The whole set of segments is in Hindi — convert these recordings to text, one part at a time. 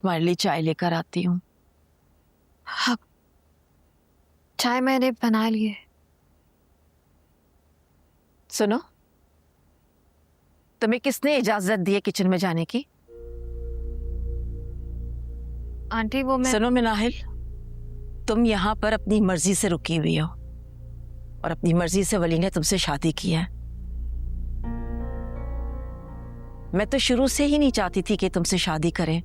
तुम्हारे लिए चाय लेकर आती हूँ। हाँ, चाय मैंने बना ली है। सुनो, तुम्हें किसने इजाजत दी है किचन में जाने की? आंटी वो मैं सुनो मिनाहिल, तुम यहाँ पर अपनी मर्जी से रुकी हुई हो और अपनी मर्जी से वली ने तुमसे शादी की है। मैं तो शुरू से ही नहीं चाहती थी कि तुमसे शादी करें,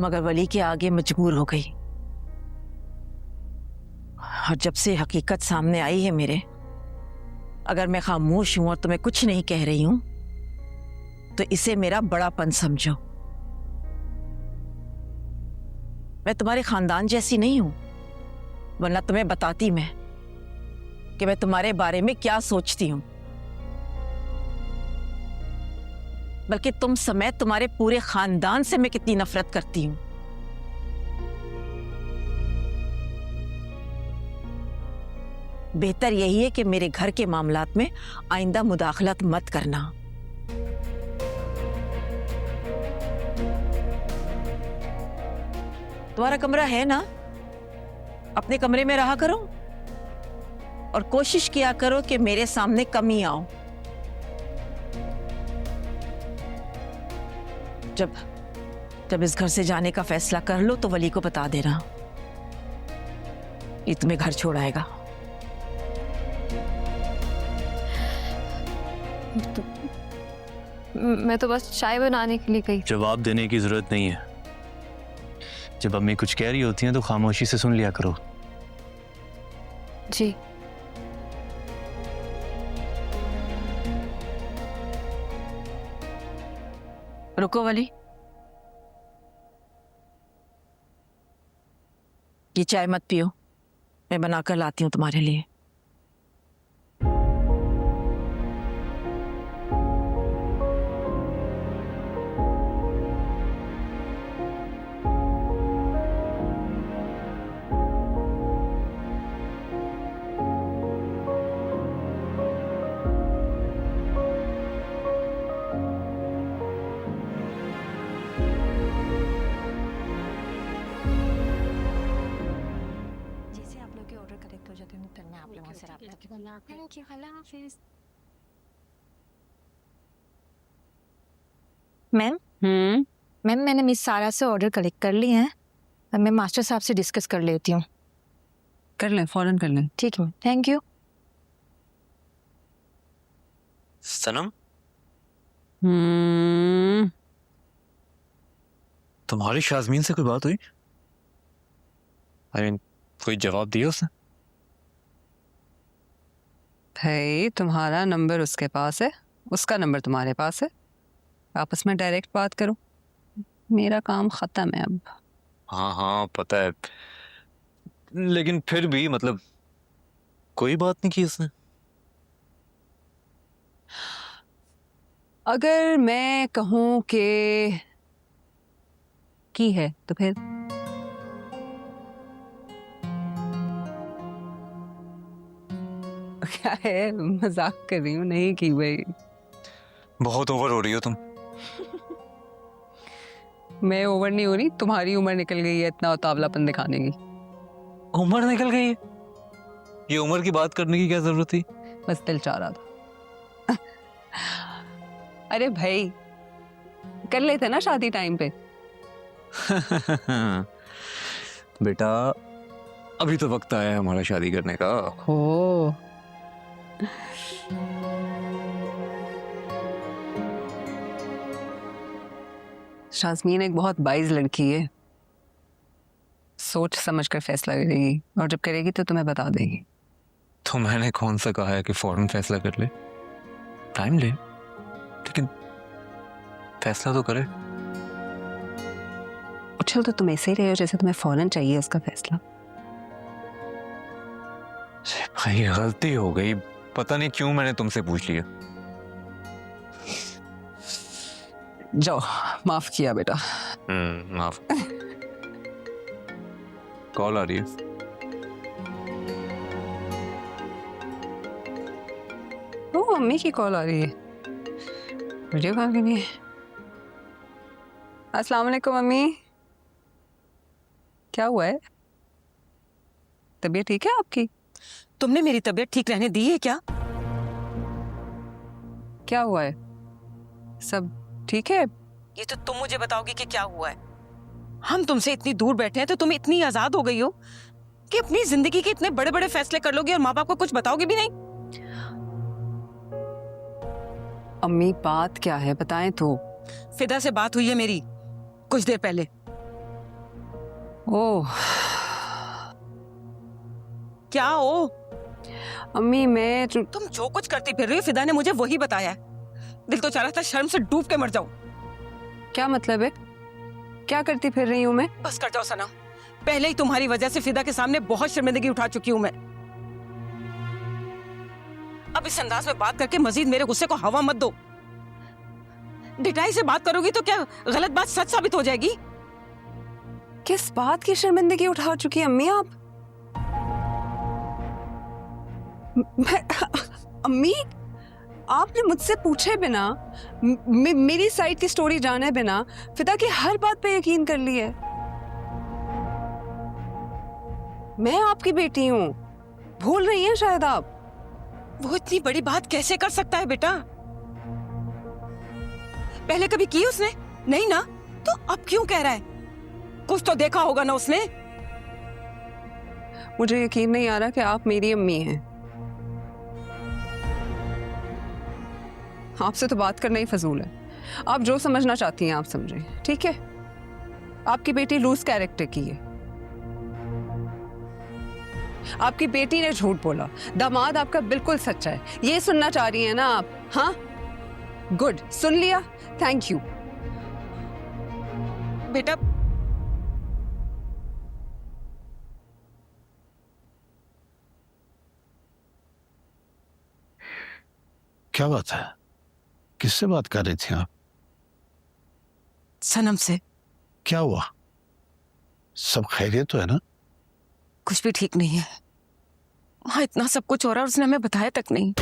मगर वली के आगे मजबूर हो गई। और जब से हकीकत सामने आई है मेरे, अगर मैं खामोश हूं और तुम्हें कुछ नहीं कह रही हूं तो इसे मेरा बड़ापन समझो। मैं तुम्हारे खानदान जैसी नहीं हूं, वरना तुम्हें बताती मैं कि मैं तुम्हारे बारे में क्या सोचती हूं। बल्कि तुम समेत तुम्हारे पूरे खानदान से मैं कितनी नफरत करती हूं। बेहतर यही है कि मेरे घर के मामलात में आइंदा मुदाखलत मत करना। तुम्हारा कमरा है ना, अपने कमरे में रहा करो और कोशिश किया करो कि मेरे सामने कम ही आओ। जब इस घर से जाने का फैसला कर लो तो वली को बता देना, ये तुम्हें घर छोड़ाएगा। मैं तो बस चाय बनाने के लिए गई। जवाब देने की जरूरत नहीं है। जब अम्मी कुछ कह रही होती हैं तो खामोशी से सुन लिया करो। जी। रुको वली, ये चाय मत पियो, मैं बनाकर लाती हूँ तुम्हारे लिए। मैम मैम मैंने मिस सारा से ऑर्डर कलेक्ट कर लिए हैं। अब मैं मास्टर साहब से डिस्कस कर लेती हूँ। कर लें, फौरन कर लें। ठीक है, थैंक यू। सनम, हम्म तुम्हारी शाज़मीन से कोई बात हुई? कोई जवाब दिया उसने? भाई तुम्हारा नंबर उसके पास है, उसका नंबर तुम्हारे पास है, आपस में डायरेक्ट बात करो। मेरा काम खत्म है अब। हाँ हाँ पता है, लेकिन फिर भी मतलब कोई बात नहीं की उसने? अगर मैं कहूं कि की है तो फिर क्या है, मजाक कर रही हूँ, नहीं की भाई। बहुत ओवर हो रही हो तुम। मैं ओवर नहीं हो रही, तुम्हारी उम्र निकल गई है इतना उतावलापन दिखाने की। उम्र निकल गई है? ये उम्र की बात करने की क्या जरूरत थी? बस दिल चाह रहा था। अरे भाई, कर लेते ना शादी टाइम पे। बेटा अभी तो वक्त आया है हमारा शादी करने का। हो शाज़मीन एक बहुत बाइज़ लड़की है, सोच समझ कर फैसला करेगी और जब करेगी तो तुम्हें बता देगी। तो मैंने कौन सा कहा है कि फौरन फैसला कर ले? टाइम ले, लेकिन फैसला तो करे। उछल तो तुम ऐसे ही रहे हो जैसे तुम्हें फौरन चाहिए उसका फैसला। भाई गलती हो गई, पता नहीं क्यों मैंने तुमसे पूछ लिया। जाओ, माफ किया बेटा। माफ। कॉल आ रही है। ओ मम्मी की कॉल आ रही है, वीडियो कॉल के लिए। अस्सलाम वालेकुम मम्मी। क्या हुआ है? तबीयत ठीक है आपकी? तुमने मेरी तबीयत ठीक रहने दी है क्या? क्या हुआ है? सब ठीक है? ये तो तुम मुझे बताओगी कि क्या हुआ है। हम तुमसे इतनी दूर बैठे हैं तो तुम इतनी आजाद हो गई हो कि अपनी जिंदगी के इतने बड़े बड़े फैसले कर लोगी और माँ बाप को कुछ बताओगे भी नहीं। अम्मी बात क्या है बताएं तो। फिदा से बात हुई है मेरी कुछ देर पहले। ओह क्या हो? अम्मी मैं तुम जो कुछ करती फिर रही हो फिदा ने मुझे वही बताया है। दिल तो चाह रहा था शर्म से डूब के मर जाऊं। क्या मतलब है? क्या करती फिर रही हूँ मैं? बस कर जाओ सनम। पहले ही तुम्हारी वजह से फिदा के सामने बहुत शर्मिंदगी उठा चुकी हूं मैं। अब इस अंदाज में बात करके मजीद मेरे गुस्से को हवा मत दो। डिटाई से बात करोगी तो क्या गलत बात सच साबित हो जाएगी? किस बात की शर्मिंदगी उठा चुकी है अम्मी आप? अम्मी आपने मुझसे पूछे बिना मेरी साइड की स्टोरी जाने बिना फिदा की हर बात पे यकीन कर ली है। मैं आपकी बेटी हूं, भूल रही हैं शायद आप। वो इतनी बड़ी बात कैसे कर सकता है बेटा? पहले कभी की उसने? नहीं ना, तो अब क्यों कह रहा है? कुछ तो देखा होगा ना उसने। मुझे यकीन नहीं आ रहा कि आप मेरी अम्मी हैं। आपसे तो बात करना ही फजूल है। आप जो समझना चाहती हैं आप समझें, ठीक है? आपकी बेटी लूज कैरेक्टर की है। आपकी बेटी ने झूठ बोला, दामाद आपका बिल्कुल सच्चा है, ये सुनना चाह रही हैं ना आप? हाँ गुड, सुन लिया, थैंक यू। बेटा क्या बात है? किससे बात कर रही थी आप? सनम से। क्या हुआ? सब खैरियत तो है ना? कुछ भी ठीक नहीं है। वहां इतना सब कुछ हो रहा है और उसने हमें बताया तक नहीं।